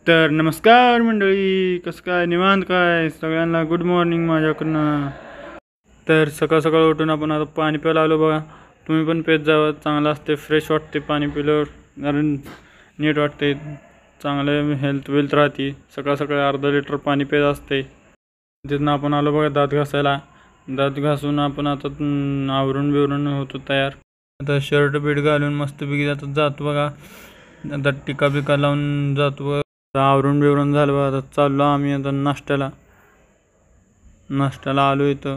तर नमस्कार मंडळी, कसं काय निवांत काय सगळ्यांना गुड मॉर्निंग माझ्याकडनं. तर सकाळ सकाळ उठून आपण आता पाणी प्यायला आलो बघा. तुम्ही पण पेत जावं, चांगलं असते, फ्रेश वाटते पाणी पिल्यावर, कारण नीट वाटते, चांगलं हेल्थ वेल्थ राहते. सकाळ सकाळी अर्धा लिटर पाणी पेत असते. तिथनं आपण आलो बघा दात घासायला. दात घासून आपण आता आवरून बिवरून होतो तयार. आता शर्ट बीट घालून मस्तपैकी आता जातो बघा. आता टिका बिका लावून जातो बघा. आवरून बिवरून झालं बघा. आता चाललो आम्ही आता नाश्त्याला आलो. इथं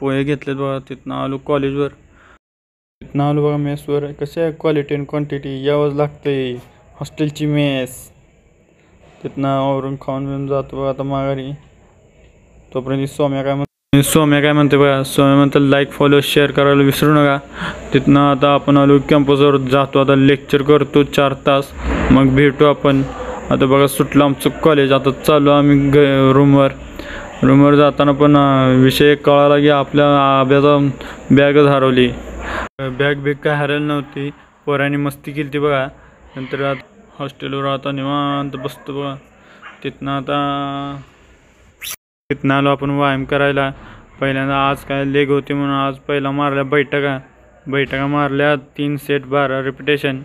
पोहे घेतलेत बघा. तिथनं आलो कॉलेजवर. तिथनं आलो बघा मेसवर. कसे आहे क्वालिटी अँड क्वांटिटी, यावंच लागते हॉस्टेलची मेस. तिथनं आवरून खाऊन बिऊन जातो बघा आता माघारी. तोपर्यंत सोम्या काय म्हणते बघा. सोम्या म्हणतात लाईक फॉलो शेअर करायला विसरू नका. तिथनं आता आपण आलो कॅम्पसवर. जातो आता लेक्चर करतो 4 तास, मग भेटू आपण. आता बघा सुटलं आमचं कॉलेज. आता चाललो आम्ही रूमवर जाताना पण विषय कळाला की आपल्या आब्याचा बॅगच हरवली. बॅग काय हरवली नव्हती, पोरांनी मस्ती केली ती बघा. नंतर आता हॉस्टेलवर आता निवांत बसतो बघा. तिथनं आलो आपण व्यायाम करायला. पहिल्यांदा आज काय लेग होती म्हणून आज पहिला मारल्या बैठका मारल्या 3 सेट 12 रिपिटेशन.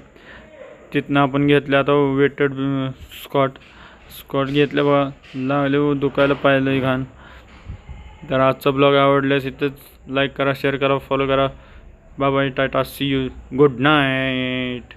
तिथनं आपण घेतलं आता वेटेड स्क्वॉट घेतलं बघा. लागले दुखायला पाहिलं घाण. तर आजचा ब्लॉग आवडल्यास इथंच लाईक करा, शेअर करा, फॉलो करा. Bye bye, tata, see you, good night.